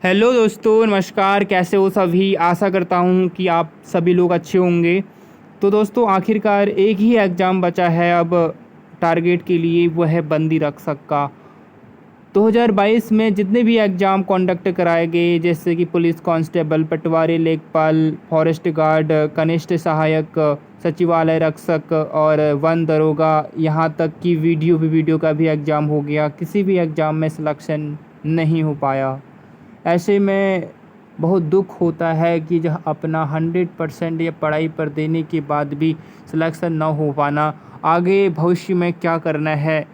Hello दोस्तों, नमस्कार। कैसे हो सभी? आशा करता हूँ कि आप सभी लोग अच्छे होंगे। तो दोस्तों, आखिरकार एक ही एग्ज़ाम बचा है अब टारगेट के लिए, वो है बंदी रक्षक का। 2022 में जितने भी एग्ज़ाम कंडक्ट कराए गए, जैसे कि पुलिस कांस्टेबल, पटवारी, लेखपाल, फॉरेस्ट गार्ड, कनिष्ठ सहायक, सचिवालय रक्षक और वन दरोगा, यहाँ तक कि वीडियो का भी एग्ज़ाम हो गया, किसी भी एग्ज़ाम में सिलेक्शन नहीं हो पाया। ऐसे में बहुत दुख होता है कि जो अपना 100% या पढ़ाई पर देने के बाद भी सिलेक्शन ना हो पाना, आगे भविष्य में क्या करना है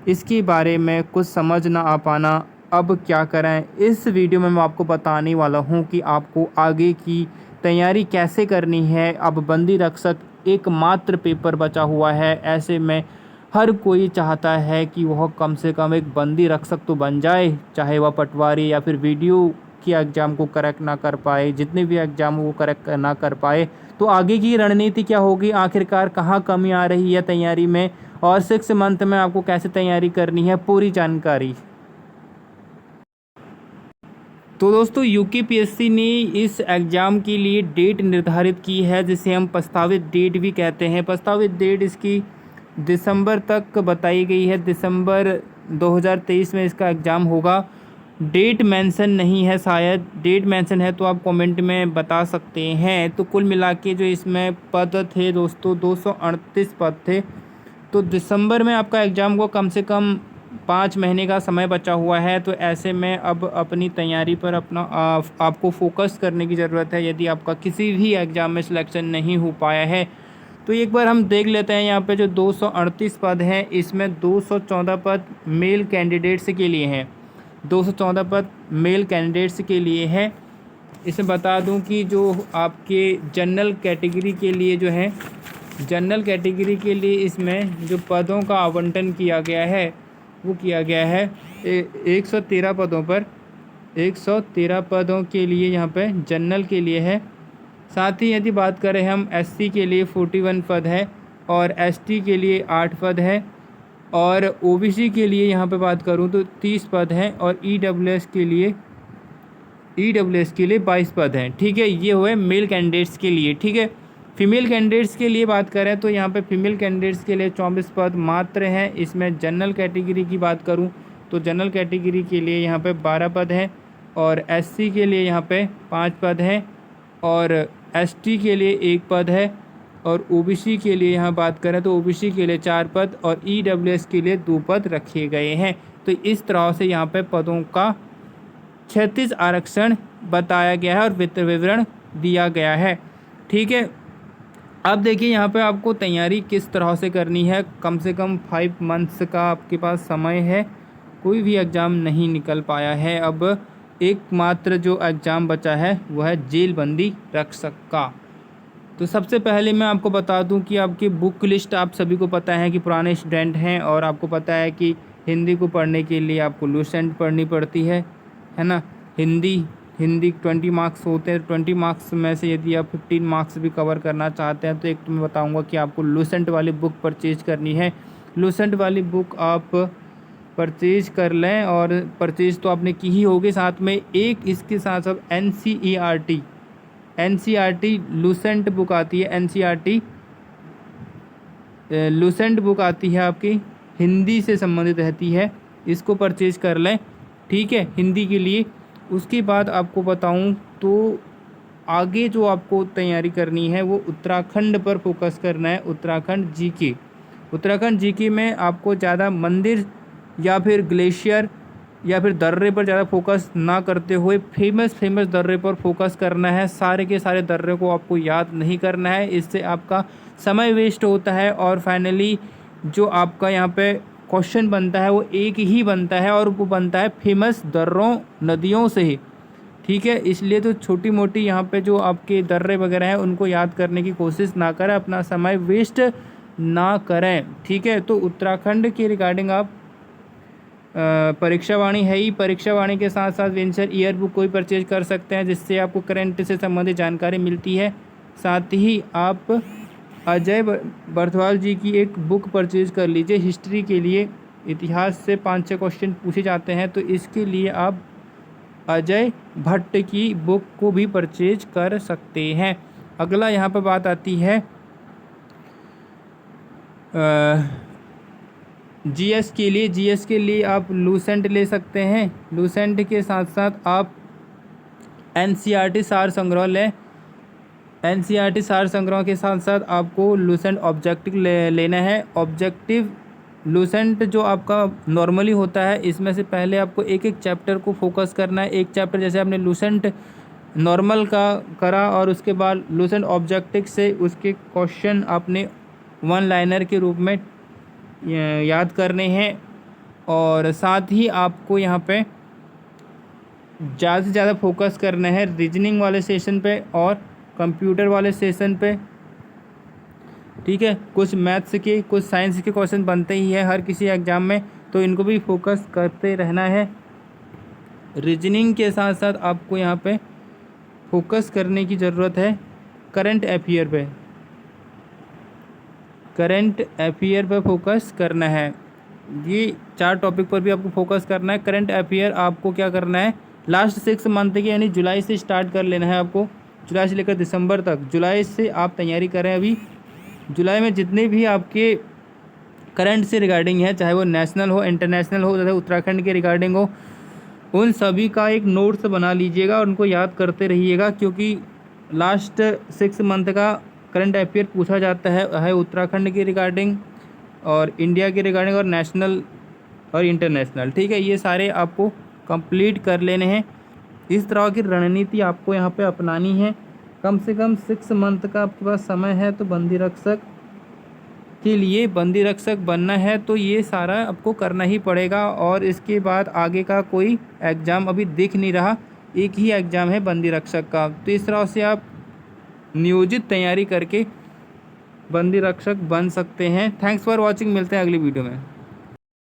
इसके बारे में कुछ समझ ना आ पाना, अब क्या करें। इस वीडियो में मैं आपको बताने वाला हूं कि आपको आगे की तैयारी कैसे करनी है। अब बंदी रक्षक एकमात्र पेपर बचा हुआ है, ऐसे में हर कोई चाहता है कि वह कम से कम एक बंदी रक्षक तो बन जाए, चाहे वह पटवारी या फिर वीडियो की एग्ज़ाम को करेक्ट ना कर पाए, जितने भी एग्ज़ाम वो करेक्ट ना कर पाए तो आगे की रणनीति क्या होगी, आखिरकार कहाँ कमी आ रही है तैयारी में, और 6 मंथ में आपको कैसे तैयारी करनी है, पूरी जानकारी। तो दोस्तों, यूकेपीएससी ने इस एग्ज़ाम के लिए डेट निर्धारित की है, जिसे हम प्रस्तावित डेट भी कहते हैं। प्रस्तावित डेट इसकी दिसंबर तक बताई गई है। दिसंबर 2023 में इसका एग्ज़ाम होगा। डेट मेंशन नहीं है, शायद डेट मेंशन है तो आप कमेंट में बता सकते हैं। तो कुल मिला के जो इसमें पद थे दोस्तों, 238 पद थे। तो दिसंबर में आपका एग्ज़ाम को कम से कम 5 महीने का समय बचा हुआ है। तो ऐसे में अब अपनी तैयारी पर आपको फोकस करने की ज़रूरत है। यदि आपका किसी भी एग्ज़ाम में सिलेक्शन नहीं हो पाया है तो एक बार हम देख लेते हैं। यहाँ पे जो 238 पद हैं, इसमें 214 पद मेल कैंडिडेट्स के लिए हैं। 214 पद मेल कैंडिडेट्स के लिए है। इसे बता दूं कि जो आपके जनरल कैटेगरी के लिए जो है, जनरल कैटेगरी के लिए इसमें जो पदों का आवंटन किया गया है वो किया गया है 113 पदों पर। 113 पदों के लिए यहाँ पे जनरल के लिए है। साथ ही यदि बात करें हम एससी के लिए 41 पद है और एसटी के लिए 8 पद है और ओबीसी के लिए यहाँ पे बात करूँ तो 30 पद हैं और ईडब्ल्यूएस के लिए 22 पद हैं। ठीक है, ये हुए मेल कैंडिडेट्स के लिए। ठीक है, फीमेल कैंडिडेट्स के लिए बात करें तो यहाँ पे फीमेल कैंडिडेट्स के लिए 24 पद मात्र हैं। इसमें जनरल कैटेगरी की बात करूँ तो जनरल कैटेगरी के लिए यहाँ पे 12 पद हैं और एससी के लिए यहाँ पे 5 पद हैं और एसटी के लिए 1 पद है और ओबीसी के लिए यहाँ बात करें तो ओबीसी के लिए 4 पद और ईडब्ल्यूएस के लिए 2 पद रखे गए हैं। तो इस तरह से यहाँ पे पदों का 36 आरक्षण बताया गया है और विवरण दिया गया है। ठीक है, अब देखिए यहाँ पे आपको तैयारी किस तरह से करनी है। कम से कम 5 मंथ्स का आपके पास समय है। कोई भी एग्ज़ाम नहीं निकल पाया है। अब एकमात्र जो एग्ज़ाम बचा है वह है जेल बंदी रक्षक का। तो सबसे पहले मैं आपको बता दूं कि आपकी बुक लिस्ट, आप सभी को पता है कि पुराने स्टूडेंट हैं और आपको पता है कि हिंदी को पढ़ने के लिए आपको लूसेंट पढ़नी पड़ती है ना। हिंदी 20 मार्क्स होते हैं। 20 मार्क्स में से यदि आप 15 मार्क्स भी कवर करना चाहते हैं तो एक तो मैं बताऊँगा कि आपको लूसेंट वाली बुक परचेज करनी है। लूसेंट वाली बुक आप परचेज कर लें और परचेज तो आपने की ही होगी। साथ में एक इसके साथ साथ एनसीईआरटी लूसेंट बुक आती है। एनसीईआरटी लूसेंट बुक आती है, आपकी हिंदी से संबंधित रहती है, इसको परचेज कर लें। ठीक है, हिंदी के लिए। उसके बाद आपको बताऊं तो आगे जो आपको तैयारी करनी है वो उत्तराखंड पर फोकस करना है। उत्तराखंड जीके में आपको ज़्यादा मंदिर या फिर ग्लेशियर या फिर दर्रे पर ज़्यादा फोकस ना करते हुए फेमस दर्रे पर फोकस करना है। सारे के सारे दर्रे को आपको याद नहीं करना है, इससे आपका समय वेस्ट होता है और फाइनली जो आपका यहाँ पे क्वेश्चन बनता है वो एक ही बनता है और वो बनता है फेमस दर्रों नदियों से ही। ठीक है, इसलिए तो छोटी मोटी यहाँ पे जो आपके दर्रे वगैरह हैं उनको याद करने की कोशिश ना करें, अपना समय वेस्ट ना करें। ठीक है, तो उत्तराखंड के रिगार्डिंग आप परीक्षा वाणी है ही, परीक्षा वाणी के साथ साथ वेंचर ईयर बुक कोई परचेज कर सकते हैं जिससे आपको करंट से संबंधित जानकारी मिलती है। साथ ही आप अजय बर्थवाल जी की एक बुक परचेज कर लीजिए हिस्ट्री के लिए। इतिहास से 5-6 क्वेश्चन पूछे जाते हैं तो इसके लिए आप अजय भट्ट की बुक को भी परचेज कर सकते हैं। अगला यहाँ पर बात आती है जीएस के लिए। जीएस के लिए आप लूसेंट ले सकते हैं। लूसेंट के साथ साथ आप एनसीईआरटी सार संग्रह लें। एनसीईआरटी सार संग्रह के साथ साथ आपको लूसेंट ऑब्जेक्टिव लेना है। ऑब्जेक्टिव लूसेंट जो आपका नॉर्मली होता है, इसमें से पहले आपको एक एक चैप्टर को फोकस करना है। एक चैप्टर जैसे आपने लूसेंट नॉर्मल का करा और उसके बाद लूसेंट ऑब्जेक्टिव से उसके क्वेश्चन आपने वन लाइनर के रूप में याद करने हैं। और साथ ही आपको यहाँ पे ज़्यादा से ज़्यादा फोकस करना है रीजनिंग वाले सेशन पे और कंप्यूटर वाले सेशन पे, ठीक है। कुछ मैथ्स के कुछ साइंस के क्वेश्चन बनते ही है हर किसी एग्ज़ाम में, तो इनको भी फोकस करते रहना है। रीजनिंग के साथ साथ आपको यहाँ पे फोकस करने की ज़रूरत है करंट अफेयर पे। करंट अफेयर पे फोकस करना है। ये 4 टॉपिक पर भी आपको फोकस करना है। करंट अफेयर आपको क्या करना है, लास्ट 6 मंथ के यानी जुलाई से स्टार्ट कर लेना है आपको। जुलाई से लेकर दिसंबर तक, जुलाई से आप तैयारी करें। अभी जुलाई में जितने भी आपके करंट से रिगार्डिंग है, चाहे वो नेशनल हो, इंटरनेशनल हो, चाहे उत्तराखंड के रिगार्डिंग हो, उन सभी का एक नोट्स बना लीजिएगा और उनको याद करते रहिएगा, क्योंकि लास्ट 6 मंथ का करंट अफेयर पूछा जाता है उत्तराखंड के रिगार्डिंग और इंडिया के रिगार्डिंग और नेशनल और इंटरनेशनल, ठीक है। ये सारे आपको कंप्लीट कर लेने हैं। इस तरह की रणनीति आपको यहाँ पे अपनानी है। कम से कम 6 मंथ का आपके पास समय है, तो बंदी रक्षक के लिए बंदी रक्षक बनना है तो ये सारा आपको करना ही पड़ेगा। और इसके बाद आगे का कोई एग्ज़ाम अभी दिख नहीं रहा, एक ही एग्ज़ाम है बंदी रक्षक का। तो इस तरह से आप नियोजित तैयारी करके बंदी रक्षक बन सकते हैं। थैंक्स फॉर वॉचिंग, मिलते हैं अगली वीडियो में।